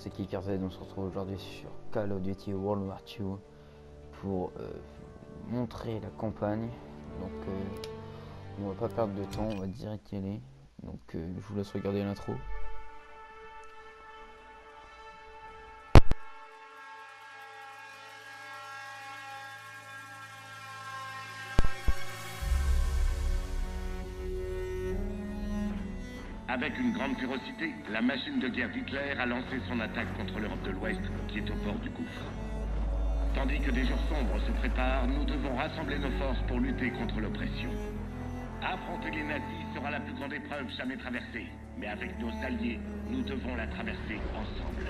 c'est KickerZ, on se retrouve aujourd'hui sur Call of Duty World War II pour montrer la campagne. Donc on va pas perdre de temps, on va direct y aller. Donc je vous laisse regarder l'intro. Avec une grande férocité, la machine de guerre d'Hitler a lancé son attaque contre l'Europe de l'Ouest, qui est au bord du gouffre. Tandis que des jours sombres se préparent, nous devons rassembler nos forces pour lutter contre l'oppression. Affronter les nazis sera la plus grande épreuve jamais traversée, mais avec nos alliés, nous devons la traverser ensemble.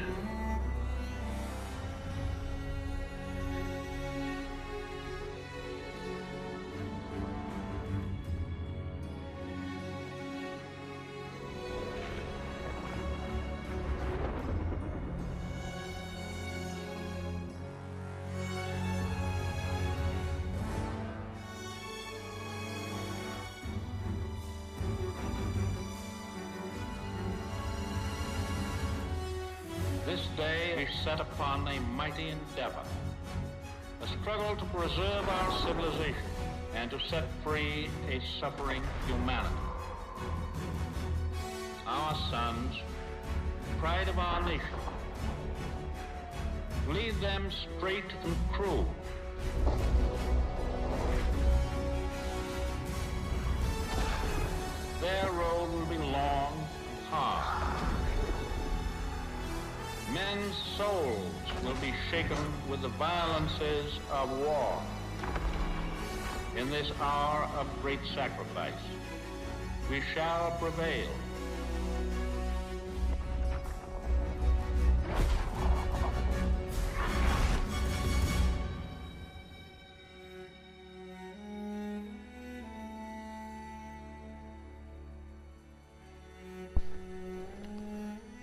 This day is set upon a mighty endeavor, a struggle to preserve our civilization and to set free a suffering humanity. Our sons, pride of our nation, lead them straight and true. Their road will be long and hard. Men's souls will be shaken with the violences of war. In this hour of great sacrifice, we shall prevail.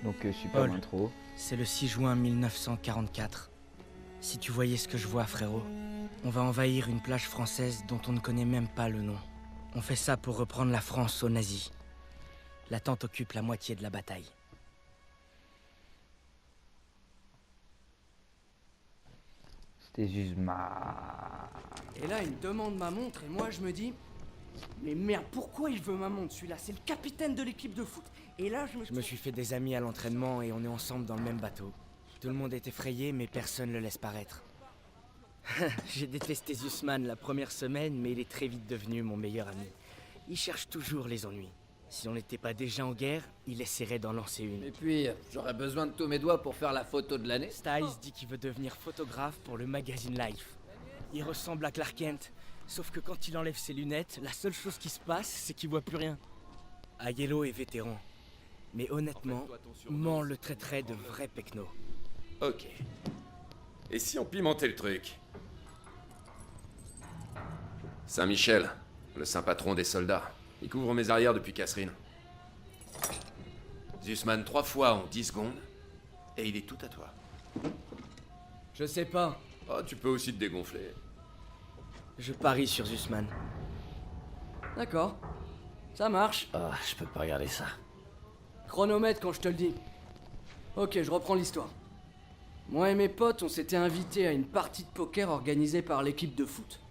Donc super Paul. intro. C'est le 6 juin 1944. Si tu voyais ce que je vois, frérot. On va envahir une plage française dont on ne connaît même pas le nom. On fait ça pour reprendre la France aux nazis. La tente occupe la moitié de la bataille. C'était juste ma... Et là, il me demande ma montre et moi je me dis... Mais merde, pourquoi il veut ma montre celui-là? C'est le capitaine de l'équipe de foot. Et là, Je me suis fait des amis à l'entraînement et on est ensemble dans le même bateau. Tout le monde est effrayé, mais personne le laisse paraître. J'ai détesté Zussman la première semaine, mais il est très vite devenu mon meilleur ami. Il cherche toujours les ennuis. Si on n'était pas déjà en guerre, il essaierait d'en lancer une. Et puis, j'aurais besoin de tous mes doigts pour faire la photo de l'année. Styles dit qu'il veut devenir photographe pour le magazine Life. Il ressemble à Clark Kent, sauf que quand il enlève ses lunettes, la seule chose qui se passe, c'est qu'il voit plus rien. Aiello est vétéran, mais honnêtement, Mans le traiterait de vrai pecno. Ok. Et si on pimentait le truc? Saint-Michel, le saint patron des soldats. Il couvre mes arrières depuis Catherine. Zussman 3 fois en 10 secondes, et il est tout à toi. Je sais pas. Oh, tu peux aussi te dégonfler. Je parie sur Zussman. D'accord. Ça marche. Ah, je peux pas regarder ça. Chronomètre quand je te le dis. Ok, je reprends l'histoire. Moi et mes potes, on s'était invités à une partie de poker organisée par l'équipe de foot.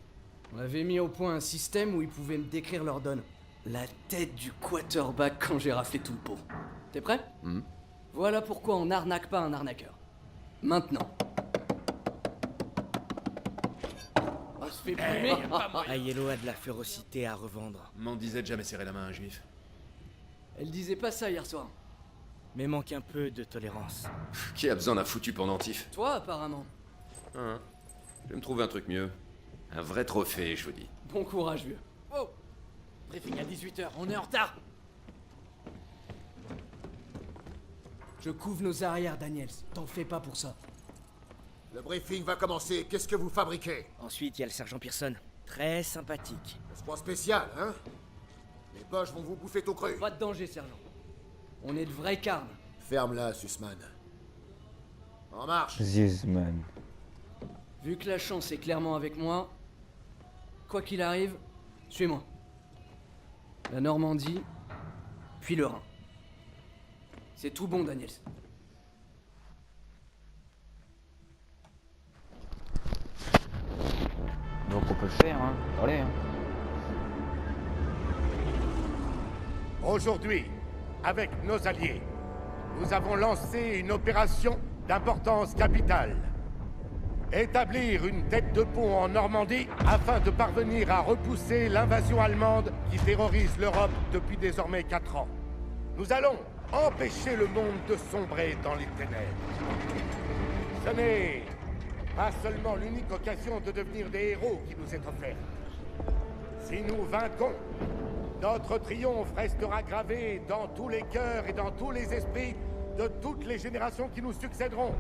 On avait mis au point un système où ils pouvaient me décrire leur donne. La tête du quarterback quand j'ai raflé tout le pot. T'es prêt? Voilà pourquoi on n'arnaque pas un arnaqueur. Maintenant. On se fait plumer. Aiello a de la férocité à revendre, M'en disait de jamais serrer la main à un juif. Elle disait pas ça hier soir. mais manque un peu de tolérance. Qui a besoin d'un foutu pendentif? Toi, apparemment. Hein? Je vais me trouver un truc mieux. Un vrai trophée, je vous dis. Bon courage, vieux. Oh, briefing à 18h, on est en retard. Je couvre nos arrières, Daniels. T'en fais pas pour ça. Le briefing va commencer. Qu'est-ce que vous fabriquez? Ensuite, il y a le sergent Pearson. Très sympathique. C'est pas spécial, hein? Les poches vont vous bouffer tout cru. Pas de danger, sergent. On est de vrais carnes. Ferme-la, Sussman. En marche. Zussman. Vu que la chance est clairement avec moi, quoi qu'il arrive, suis-moi. La Normandie, puis le Rhin. C'est tout bon, Daniels. peut le faire, hein. Allez, hein. Aujourd'hui, avec nos alliés, nous avons lancé une opération d'importance capitale. Établir une tête de pont en Normandie afin de parvenir à repousser l'invasion allemande qui terrorise l'Europe depuis désormais 4 ans. Nous allons empêcher le monde de sombrer dans les ténèbres. Ce n'est pas seulement l'unique occasion de devenir des héros qui nous est offerte. Si nous vainquons, notre triomphe restera gravé dans tous les cœurs et dans tous les esprits de toutes les générations qui nous succéderont.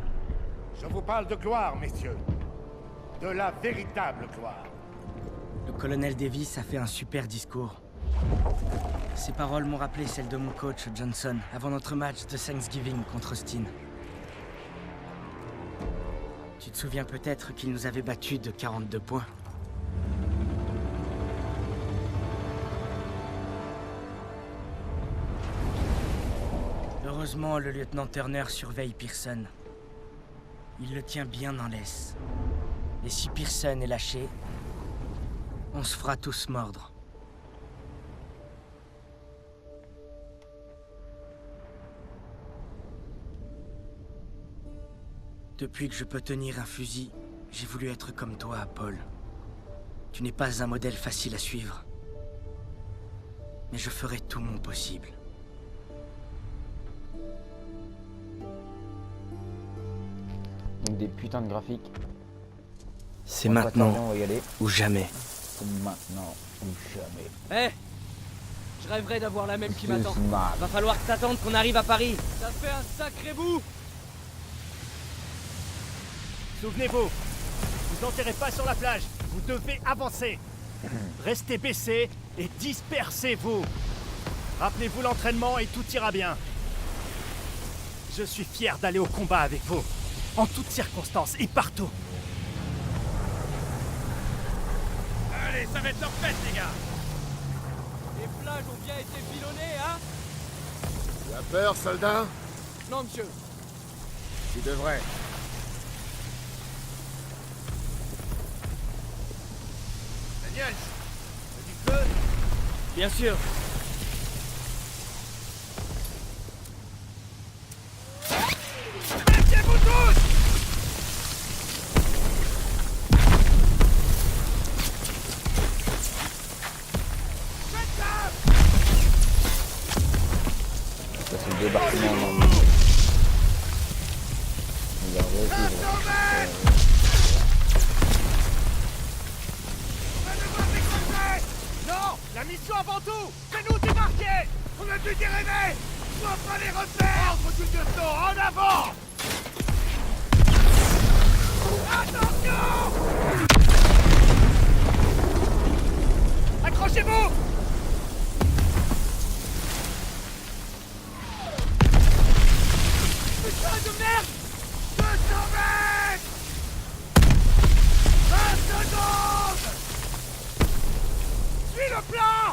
Je vous parle de gloire, messieurs. De la véritable gloire. Le colonel Davis a fait un super discours. Ses paroles m'ont rappelé celles de mon coach Johnson avant notre match de Thanksgiving contre Austin. Tu te souviens peut-être qu'il nous avait battus de 42 points. Heureusement, le lieutenant Turner surveille Pearson. Il le tient bien en laisse. Et si Pearson est lâché, on se fera tous mordre. Depuis que je peux tenir un fusil, j'ai voulu être comme toi, Paul. Tu n'es pas un modèle facile à suivre. Mais je ferai tout mon possible. Donc des putains de graphiques. C'est On va pas tarder, maintenant on va y aller. ou jamais. C'est maintenant ou jamais. Eh, je rêverais d'avoir la même qui m'attend. Smart. Va falloir t'attendre qu'on arrive à Paris. Ça fait un sacré bout. Souvenez-vous, vous enterrez pas sur la plage, vous devez avancer. Restez baissés et dispersez-vous. Rappelez-vous l'entraînement et tout ira bien. Je suis fier d'aller au combat avec vous, en toutes circonstances et partout. Allez, ça va être leur fête, les gars. Les plages ont bien été pilonnées, hein? Tu as peur, soldat? Non, monsieur. Tu devrais. Daniel, t'as du feu? Bien sûr. Mettez-vous tous! Ça c'est le débarquement en Normandie. On va revivre. Non! La mission avant tout! C'est nous démarquer! On a dû déréner! Soit pas les repères! Ordre du lieutenant, en avant! Attention! Accrochez-vous! Putain de merde! 200 mètres! 20 secondes! Suis le plan!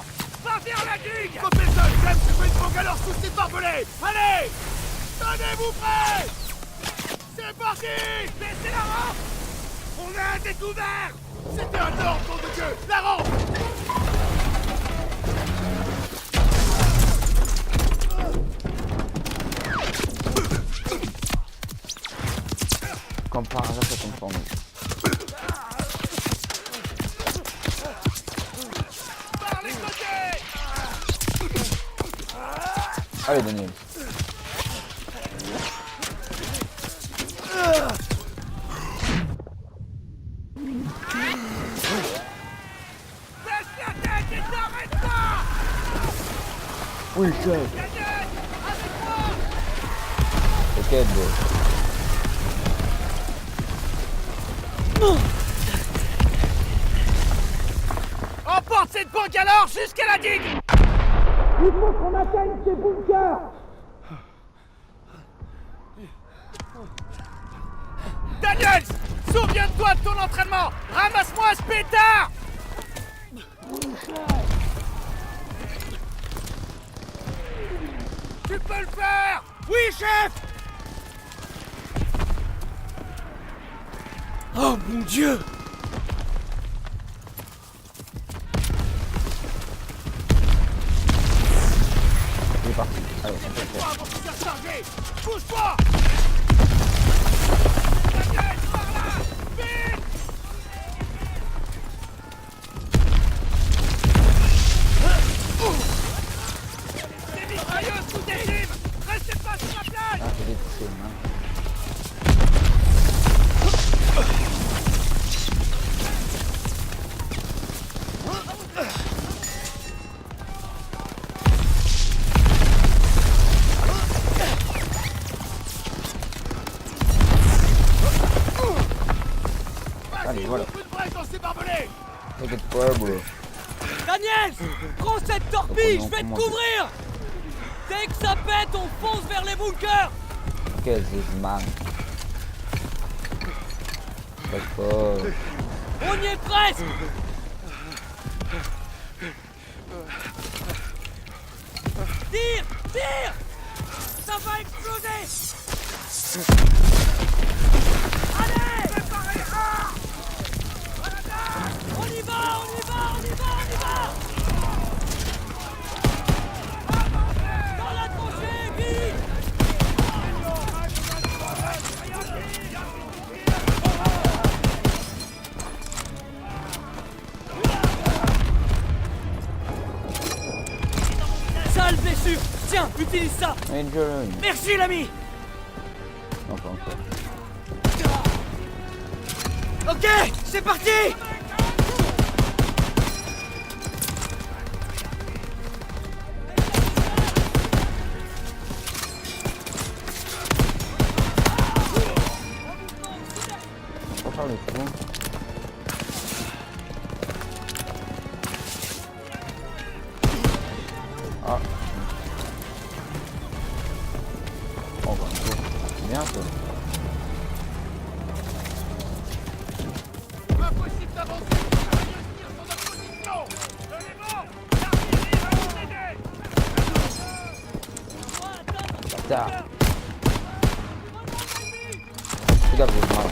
Va vers la digue! Professeur, j'aime que je fais une banque alors sous ces barbelés! Allez! Tenez-vous prêts! C'est parti! Baissez la rampe! On a découvert! C'était un ordre, nom de Dieu! La rampe! Comme par hasard, ça tombe sur nous. Par les côtés! Allez, Daniel. Baisse la tête et t'arrête pas! Oui, chef. Daniel! Avec moi! Ok, bro. Emporte cette banque alors jusqu'à la digue! Il faut qu'on atteigne ces bunkers! Daniels! Souviens-toi de ton entraînement! Ramasse-moi ce pétard! Tu peux le faire! Oui, chef! Oh mon Dieu! Bouge-toi! Des mitrailleuses sous des cibles! Restez pas sur la plage! Ah, j'ai des touchés, hein. Allez, voilà. Une brèche dans ces barbelés! T'inquiète pas, bro. Daniel, prends cette torpille, je vais te Comment- couvrir. Dès que ça pète, on fonce vers les bunkers. Quel man. T'inquiète pas. On y est presque. Tire, tire. Ça va exploser. Allez, on y va, on y va, on y va, on y va. Dans la tranchée, vite. Sale blessure. Tiens, utilise ça. Enjoy. Merci l'ami. Non, pas encore. Ok, c'est parti. On va faire le fond. Ah. Encore un peu. C'est bien ça. Impossible d'avancer! Les tirs sont en position! Tenez bon! L'artillerie va nous aider! Bâtard. Fais gaffe, j'ai mal.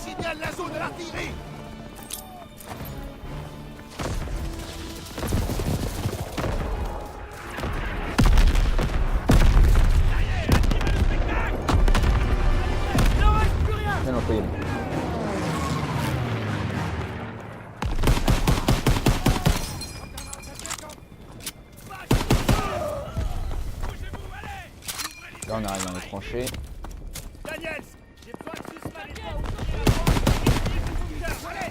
Signale la zone de l'artillerie! Non, non, faut y aller. Là, on arrive dans les tranchées. Daniels, j'ai besoin de Sussman et toi au Allez,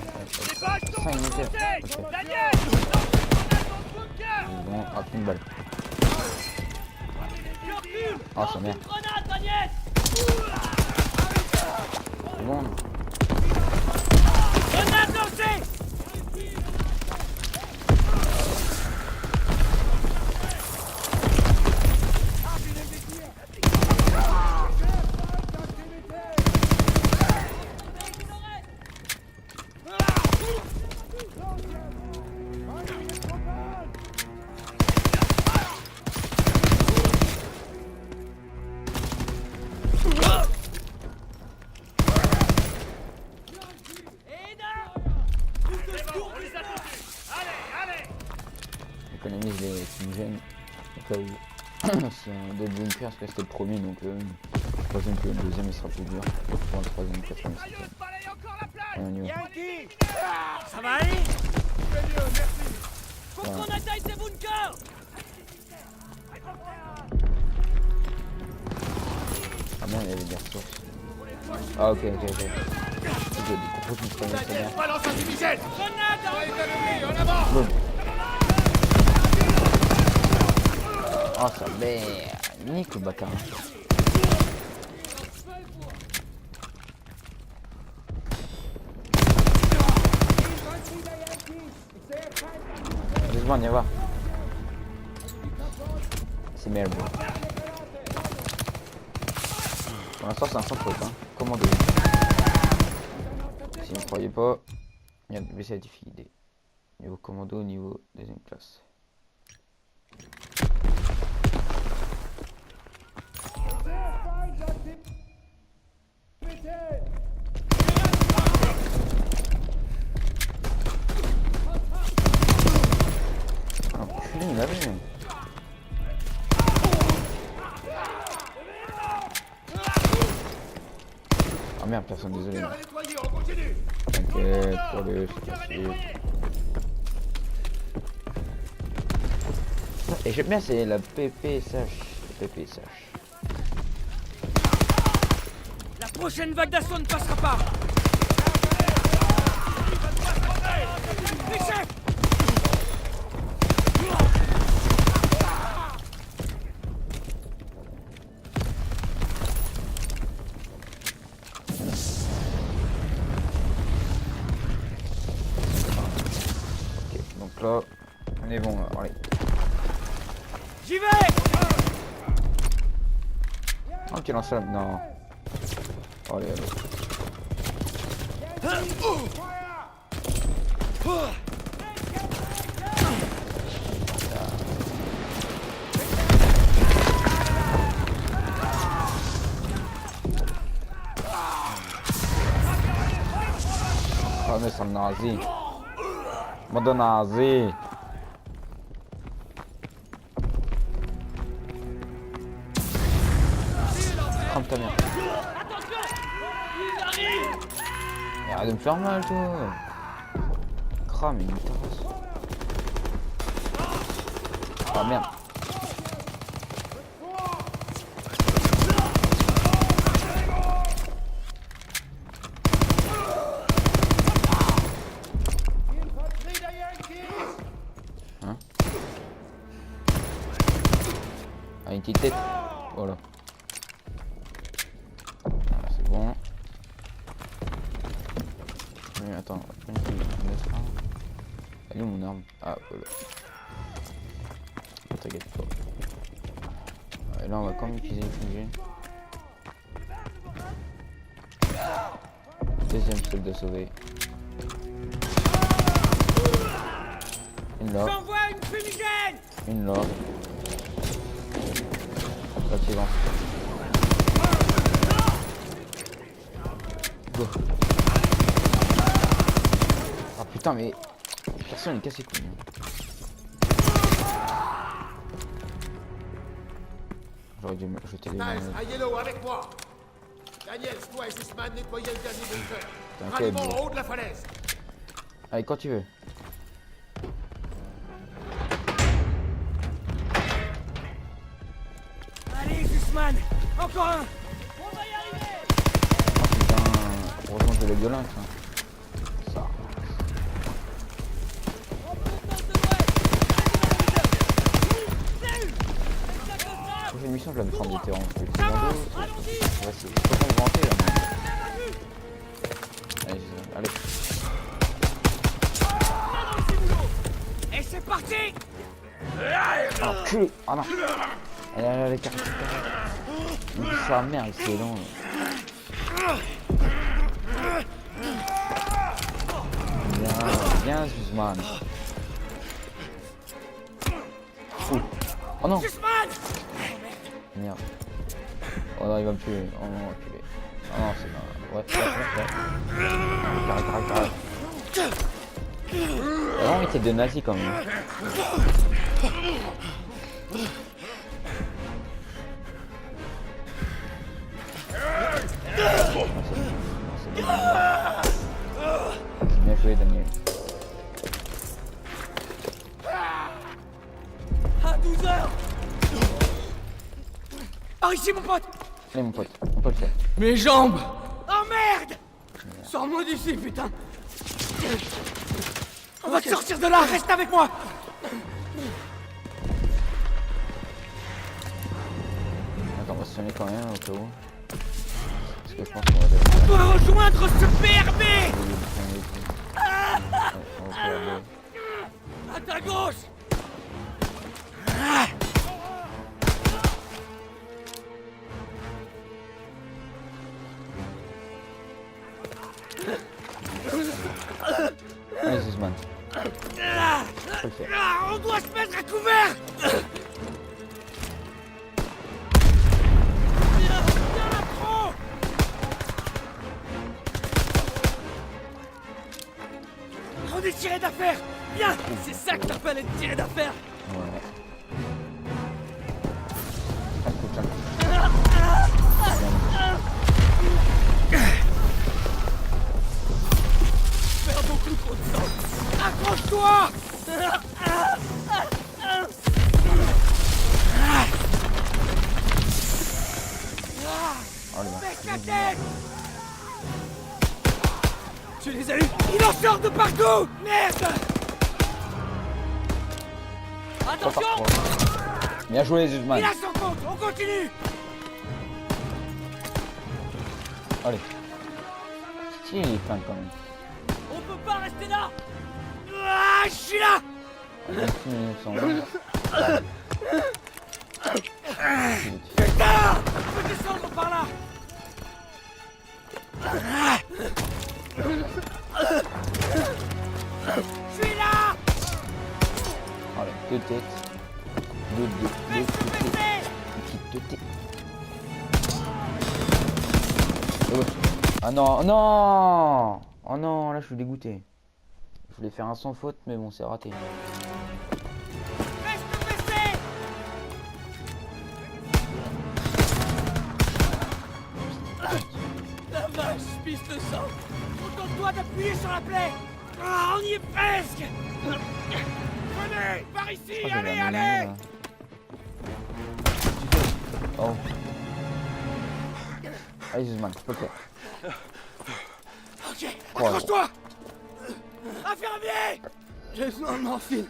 les balles sont 5 minutes. remontées! Ok. Daniels, lance une grenade dans le bunker! Bon, hop, une balle. Oh, sa mère. Grenade, Daniel. C'est bon. Grenade lancée. J'économise les fumigènes au cas où s'il y a d'autres bunkers, parce que c'était le premier, donc le troisième que le deuxième il sera plus dur. Pour le troisième, le quatrième, le cinquième. Balaye encore la plage! Allez, on y va. Yankee! Ça va aller? Je vais mieux, merci! Faut qu'on attaque ces bunkers. Ah bon, il y avait des ressources. Ah ok, ok, ok. J'ai des grosses mitrailleuses, c'est bien. Balance un fumigène! Grenade. En avant! Boum. Oh sa mère. Nique le bâtard. Doucement, viens voir. C'est merde. Pour l'instant, c'est un sans faute, hein. Commandez. Si vous ne croyez pas, il y a le certifié D. Niveau commando, niveau deuxième classe. Il l'a vu. Ah merde, personne, désolé. T'inquiète, allez, c'est facile. Et j'aime bien, c'est la PPSH. PPSH. La prochaine vague d'assaut ne passera pas. Ok, donc là, on est bon, là, allez. J'y vais. Oh, quel lance-flamme, non. Allez, allez. Ah mais c'est un nazi. Mode nazi. Crame ta mère. Mais arrête de me faire mal toi. Crame une terrasse. Ah merde. Hein? Ah, une petite tête. Voilà. Ah, c'est bon. Mais attends, elle est où mon arme? Ah voilà. T'inquiète pas. Et là on va quand même utiliser les fusils. Deuxième soldat sauvé. Une là. J'envoie une fumigène. Une là. La suivante. Go. Ah putain mais personne n'est cassé couille. J'aurais dû me jeter les mains. Nice, à Yellow avec moi. Daniel, toi et Sussman, nettoyez le dernier bunker. T'inquiète, Ralliement bro. en haut de la falaise. Allez, quand tu veux. Allez, Sussman. Encore un. Oh putain, heureusement que j'ai le violin. Ça. Prochaine mission, je vais me prendre des terrains. Je vais prendre deux. Ouais, c'est trop me vanter là. Allez, allez. Et c'est parti. Oh, culé. Ah non. Elle est carrée. Sa mère, c'est long. Bien, bien, Sussman. Oh non. Merde. Oh non, il va me tuer. Oh non, enculé. Oh non, c'est non. Ouais. Carré. Vraiment, il était de nazi quand même. Bien joué, Daniel. À 12h. Par ici, mon pote. Allez, mon pote, on peut le faire. Mes jambes. Oh merde. Sors-moi d'ici, putain. On va te sortir de là. Reste avec moi. Attends, on va se sonner quand même au cas où. Parce que je pense qu'on va devoir... On doit rejoindre ce PRB. À ta gauche. Allez, Sussman. On peut le faire. On doit se mettre à couvert. On est tiré d'affaire. Bien. C'est ça que t'appelles être tiré d'affaire. Ouais. Un coup, un coup. Faire beaucoup trop de temps. Accroche-toi! Oh, le Baisse la tête! Tu les as eu? Il en sort de partout! Merde! Attention! Bien joué, Zuzman. Il a son compte! On continue! Allez. Si, il est fin quand même. On peut pas rester là! Ah, je suis là! 26 minutes sans vol. Putain! On peut descendre par là! Je suis là! Allez, deux têtes. Deux petites têtes. Oh. Ah non, oh non! Oh non, là je suis dégoûté. Je voulais faire un sans faute, mais bon, c'est raté. La vache, pisse de sang! Contente-toi d'appuyer sur la plaie! Ah, on y est presque! Venez! Par ici! Oh, allez, j'avais un allez! menu, là. Oh. Allez, Zuzman, tu peux le faire. Ok, accroche-toi! Infirmier! J'ai besoin de morphine.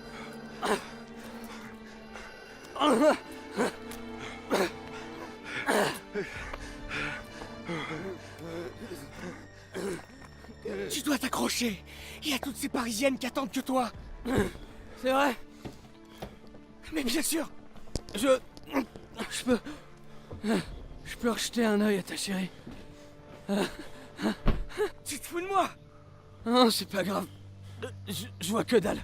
Tu dois t'accrocher. Il y a toutes ces Parisiennes qui attendent que toi. C'est vrai? Mais bien sûr. Je peux rejeter un œil à ta chérie. Tu te fous de moi? Non, c'est pas grave. Je vois que dalle.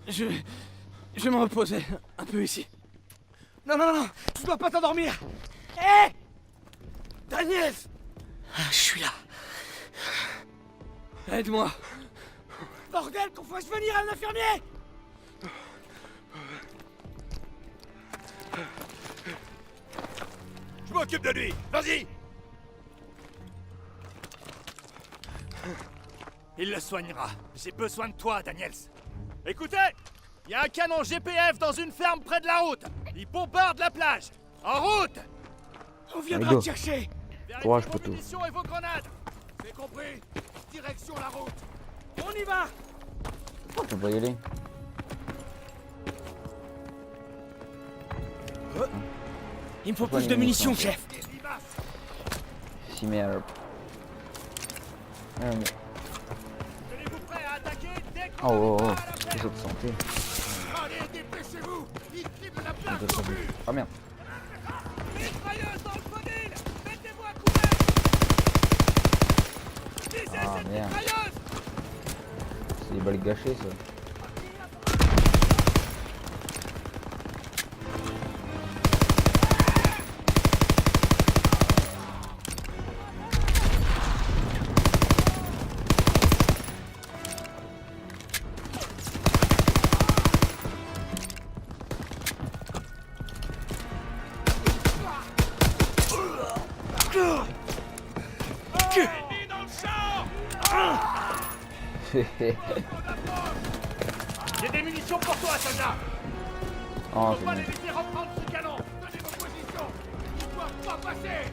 Je vais me reposer un peu ici. Non, non, non, tu dois pas t'endormir. Hé! Daniel! Je suis là. Aide-moi. Bordel, qu'on fasse venir un infirmier! Je m'occupe de lui. Vas-y. Il le soignera. J'ai besoin de toi, Daniels. Écoutez, il y a un canon GPF dans une ferme près de la route. Il bombarde la plage. En route! On viendra te chercher. Courage, Vérifiez vos poteau. munitions et vos grenades. C'est compris. Direction la route. On y va. On peut y aller. Il me faut Pas plus les de munitions, munitions. chef. Si, mais alors. Ah, mais... Tenez-vous prêts à attaquer dès que Oh, oh, oh. à la plaie. Les autres santé. Allez, dépêchez-vous. Il cible la On place peut au pas but. bouger. Ah merde. Mitrailleuse dans le podil. Mettez-vous à couvert. Visez Ah, cette merde. mitrailleuse. C'est des balles gâchées, ça. Ennemi dans le champ. J'ai des munitions pour toi, soldat. Oh, Faut c'est pas bon. les laisser reprendre ce canon. Donnez vos positions. Ils doivent pas passer.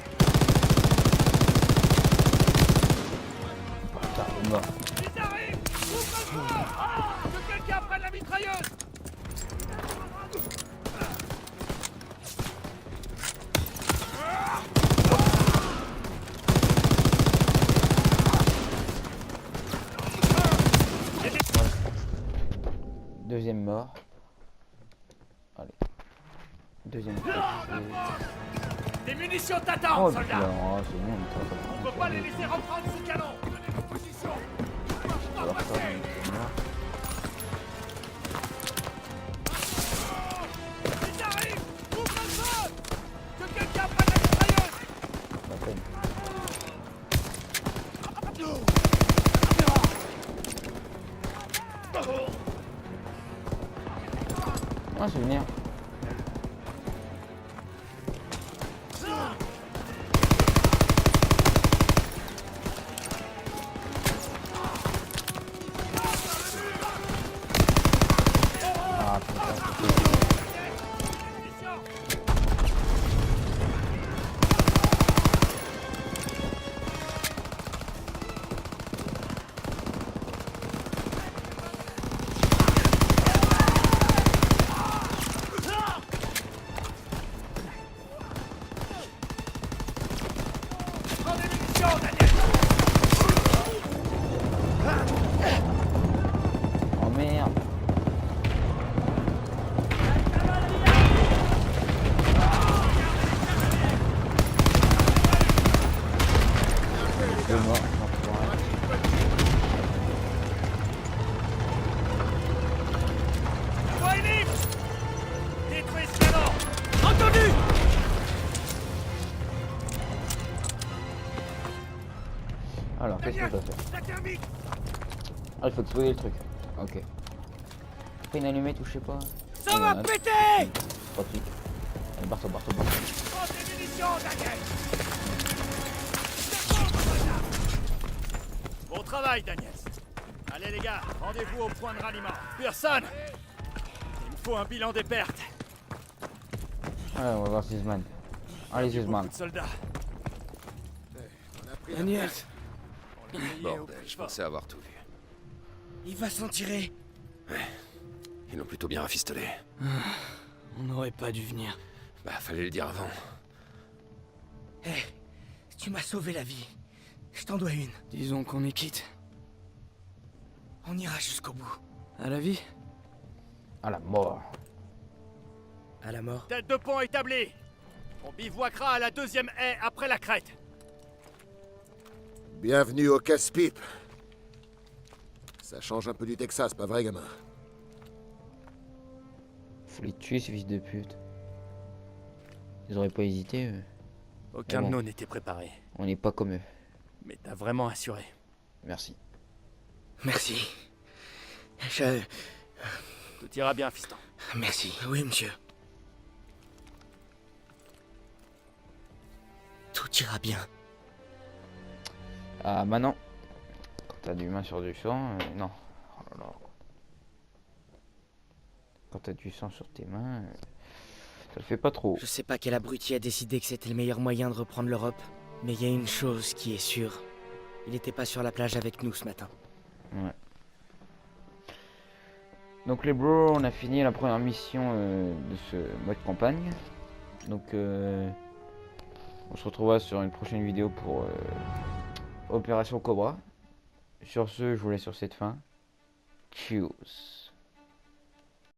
Putain, on est mort. Ils arrivent. Ouvre le feu. Que quelqu'un prenne la mitrailleuse. Deuxième mort. Allez. Deuxième mort. Des munitions Oh t'attendent, putain, soldat. oh, c'est bon, On peut pas les laisser reprendre ce canon. Donnez vos positions. Ils doivent pas passer. Ils arrivent. Ouvre le feu. Que quelqu'un prenne la mitrailleuse. Un souvenir. Ah putain, oh merde. Deux morts, j'en prends un. Détruis ce canon! Entendu! Alors, qu'est-ce qu'on doit faire? La thermite! Ah, il faut exploser le truc. Ok. Après une allumette ou je sais pas. Ça va péter! Pas de truc. Allez, barre-toi, barre-toi, barre-toi. Prends tes munitions, Daniel! Bon travail, Daniel. Allez les gars, rendez-vous au point de ralliement. Pearson! Il me faut un bilan des pertes. Ouais, on va voir Zizman. Allez, Zizman. Beaucoup de soldats. Daniel, On les payait au Bordel, plus je fort. pensais avoir tout vu. Il va s'en tirer. Ils l'ont plutôt bien rafistolé. on n'aurait pas dû venir. Bah, fallait le dire avant. Hé, tu m'as sauvé la vie. Je t'en dois une. Disons qu'on est quitte. On ira jusqu'au bout. À la vie? À la mort. À la mort. Tête de pont établie. On bivouaquera à la deuxième haie après la crête. Bienvenue au casse-pipe. Ça change un peu du Texas, pas vrai, gamin? Faut les tuer, ces fils de pute. Ils auraient pas hésité, eux. Aucun Mais bon. de nous n'était préparé. On n'est pas comme eux. Mais t'as vraiment assuré. Merci. Merci. Je... Tout ira bien, fiston. Merci. Oui, monsieur. Tout ira bien. Ah, maintenant. Quand t'as du main sur du sang, non. Oh là là. Quand t'as du sang sur tes mains, ça le fait pas trop. Je sais pas quel abruti a décidé que c'était le meilleur moyen de reprendre l'Europe, mais il y a une chose qui est sûre. Il était pas sur la plage avec nous ce matin. Ouais. Donc les bros, on a fini la première mission de ce mode campagne. Donc on se retrouvera sur une prochaine vidéo pour Opération Cobra. Sur ce, je vous laisse sur cette fin. Tchuss.